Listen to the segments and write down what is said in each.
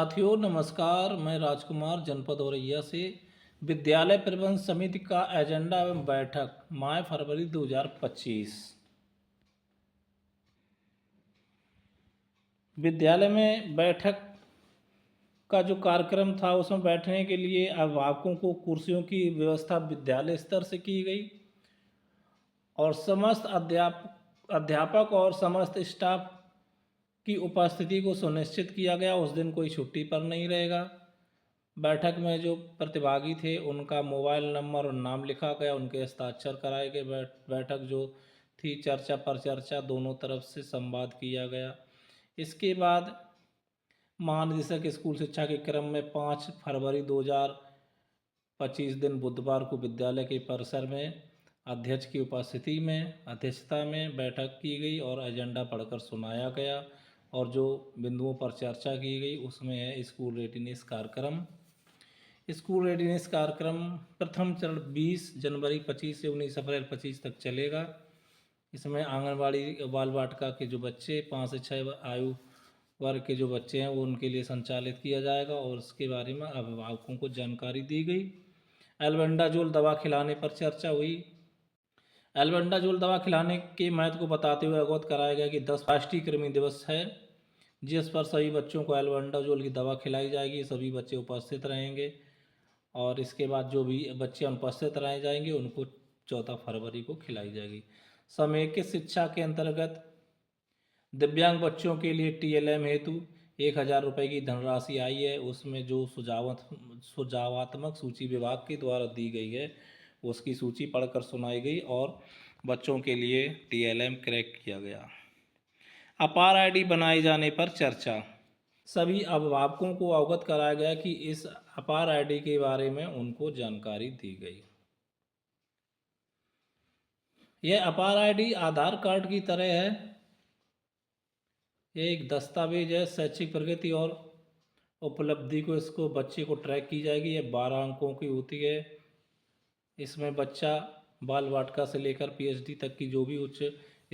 साथियों नमस्कार। मैं राजकुमार जनपद औरैया से विद्यालय प्रबंध समिति का एजेंडा एवं बैठक माह फरवरी 2025। विद्यालय में बैठक का जो कार्यक्रम था उसमें बैठने के लिए अभिभावकों को कुर्सियों की व्यवस्था विद्यालय स्तर से की गई और समस्त अध्यापक और समस्त स्टाफ की उपस्थिति को सुनिश्चित किया गया। उस दिन कोई छुट्टी पर नहीं रहेगा। बैठक में जो प्रतिभागी थे उनका मोबाइल नंबर और नाम लिखा गया, उनके हस्ताक्षर कराए गए। बैठक जो थी चर्चा पर चर्चा, दोनों तरफ से संवाद किया गया। इसके बाद महानिदेशक स्कूल शिक्षा के क्रम में 5 फरवरी 2025 दिन बुधवार को विद्यालय के परिसर में अध्यक्ष की उपस्थिति में अध्यक्षता में बैठक की गई और एजेंडा पढ़कर सुनाया गया और जो बिंदुओं पर चर्चा की गई उसमें है स्कूल रेडीनेस कार्यक्रम। स्कूल रेडीनेस कार्यक्रम प्रथम चरण 20 जनवरी 25 से 19 अप्रैल 25 तक चलेगा। इसमें आंगनबाड़ी बाल वाटिका के जो बच्चे 5 से 6 आयु वर्ग के जो बच्चे हैं वो उनके लिए संचालित किया जाएगा और उसके बारे में अभिभावकों को जानकारी दी गई। एल्बेंडाजोल दवा खिलाने पर चर्चा हुई। एल्बेंडाजोल दवा खिलाने के महत्व को बताते हुए अवगत कराया गया कि 10 राष्ट्रीय कृमि दिवस है जिस पर सभी बच्चों को एल्बेंडाजोल की दवा खिलाई जाएगी। सभी बच्चे उपस्थित रहेंगे और इसके बाद जो भी बच्चे अनुपस्थित रह जाएंगे उनको 14 फरवरी को खिलाई जाएगी। समेकित शिक्षा के अंतर्गत दिव्यांग बच्चों के लिए TLM हेतु 1000 रुपये की धनराशि आई है। उसमें जो सुझावात्मक सूची विभाग के द्वारा दी गई है उसकी सूची पढ़कर सुनाई गई और बच्चों के लिए TLM क्रैक किया गया। अपार ID बनाए जाने पर चर्चा। सभी अभिभावकों को अवगत कराया गया कि इस अपार ID के बारे में उनको जानकारी दी गई। यह अपार ID आधार कार्ड की तरह है। यह एक दस्तावेज है। शैक्षिक प्रगति और उपलब्धि को इसको बच्चे को ट्रैक की जाएगी। यह 12 अंकों की होती है। इसमें बच्चा बाल वाटिका से लेकर PhD तक की जो भी उच्च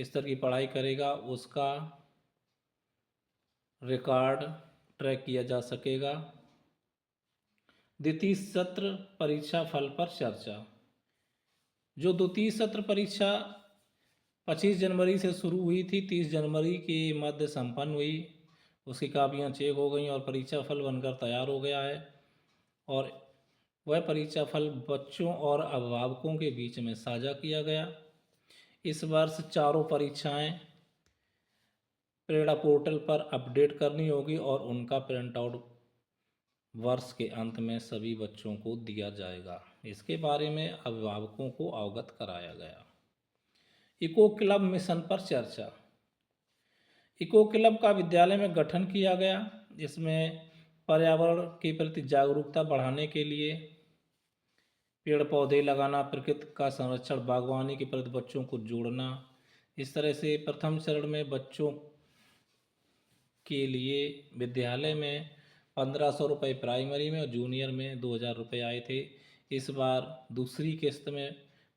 स्तर की पढ़ाई करेगा उसका रिकॉर्ड ट्रैक किया जा सकेगा। द्वितीय सत्र परीक्षा फल पर चर्चा। जो द्वितीय सत्र परीक्षा 25 जनवरी से शुरू हुई थी, 30 जनवरी के मध्य संपन्न हुई। उसकी कापियाँ चेक हो गई और परीक्षा फल बनकर तैयार हो गया है और वह परीक्षा फल बच्चों और अभिभावकों के बीच में साझा किया गया। इस वर्ष चारों परीक्षाएं प्रेरणा पोर्टल पर अपडेट करनी होगी और उनका प्रिंट आउट वर्ष के अंत में सभी बच्चों को दिया जाएगा। इसके बारे में अभिभावकों को अवगत कराया गया। इको क्लब मिशन पर चर्चा। इको क्लब का विद्यालय में गठन किया गया। इसमें पर्यावरण के प्रति जागरूकता बढ़ाने के लिए पेड़ पौधे लगाना, प्रकृति का संरक्षण, बागवानी के प्रति बच्चों को जोड़ना। इस तरह से प्रथम चरण में बच्चों के लिए विद्यालय में 1500 रुपये प्राइमरी में और जूनियर में 2000 रुपये आए थे। इस बार दूसरी किस्त में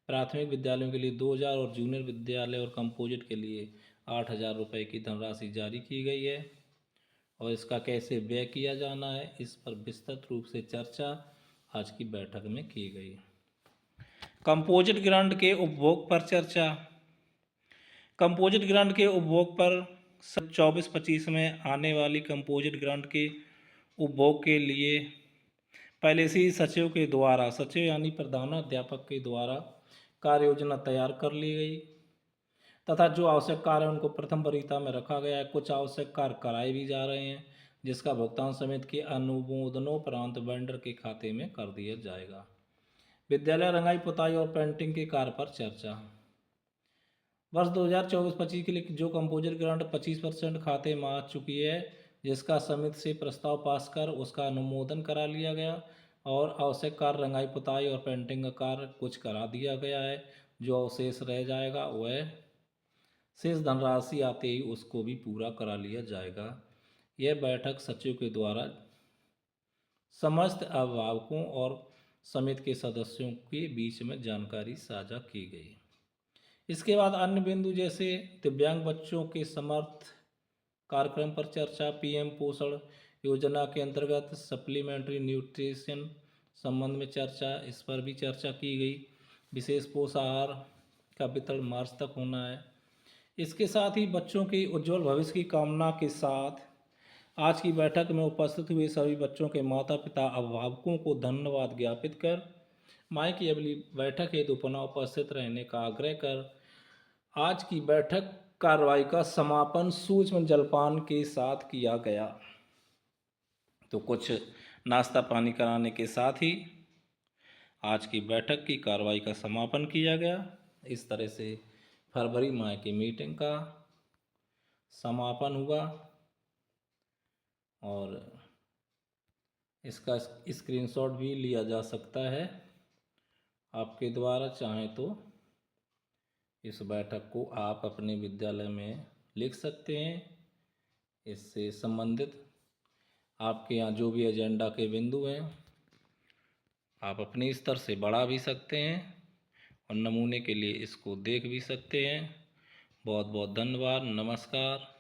प्राथमिक विद्यालयों के लिए 2000 और जूनियर विद्यालय और कंपोजिट के लिए 8000 रुपये की धनराशि जारी की गई है और इसका कैसे व्यय किया जाना है इस पर विस्तृत रूप से चर्चा आज की बैठक में की गई। कंपोजिट ग्रांट के उपभोग पर चर्चा। कंपोजिट ग्रांट के उपभोग पर 24-25 में आने वाली कंपोजिट ग्रांट के उपभोग के लिए पहले से ही सचिव के द्वारा, सचिव यानी प्रधानाध्यापक के द्वारा कार्य योजना तैयार कर ली गई तथा जो आवश्यक कार्य उनको प्रथम वरीयता में रखा गया है। कुछ आवश्यक कार्य कराए भी जा रहे हैं जिसका भुगतान समिति के अनुमोदनोपरांत वेंडर के खाते में कर दिया जाएगा। विद्यालय रंगाई पुताई और पेंटिंग के कार्य पर चर्चा। वर्ष 2024-25 के लिए जो कंपोजिट ग्रांट 25% खाते में आ चुकी है जिसका समिति से प्रस्ताव पास कर उसका अनुमोदन करा लिया गया और आवश्यक कार्य रंगाई पुताई और पेंटिंग का कार्य कुछ करा दिया गया है। जो अवशेष रह जाएगा वह शेष धनराशि आते ही उसको भी पूरा करा लिया जाएगा। यह बैठक सचिव के द्वारा समस्त अभिभावकों और समिति के सदस्यों के बीच में जानकारी साझा की गई। इसके बाद अन्य बिंदु जैसे दिव्यांग बच्चों के समर्थ कार्यक्रम पर चर्चा, PM पोषण योजना के अंतर्गत सप्लीमेंट्री न्यूट्रिशन संबंध में चर्चा, इस पर भी चर्चा की गई। विशेष पोषाहार का वितरण मार्च तक होना है। इसके साथ ही बच्चों के उज्जवल भविष्य की कामना के साथ आज की बैठक में उपस्थित हुए सभी बच्चों के माता पिता अभिभावकों को धन्यवाद ज्ञापित कर माई की अगली बैठक हेतु पुनः उपस्थित रहने का आग्रह कर आज की बैठक कार्रवाई का समापन सूक्ष्म जलपान के साथ किया गया। तो कुछ नाश्ता पानी कराने के साथ ही आज की बैठक की कार्रवाई का समापन किया गया। इस तरह से फरवरी माह की मीटिंग का समापन हुआ और इसका स्क्रीनशॉट भी लिया जा सकता है आपके द्वारा। चाहें तो इस बैठक को आप अपने विद्यालय में लिख सकते हैं। इससे संबंधित आपके यहाँ जो भी एजेंडा के बिंदु हैं आप अपने स्तर से बढ़ा भी सकते हैं और नमूने के लिए इसको देख भी सकते हैं। बहुत बहुत धन्यवाद। नमस्कार।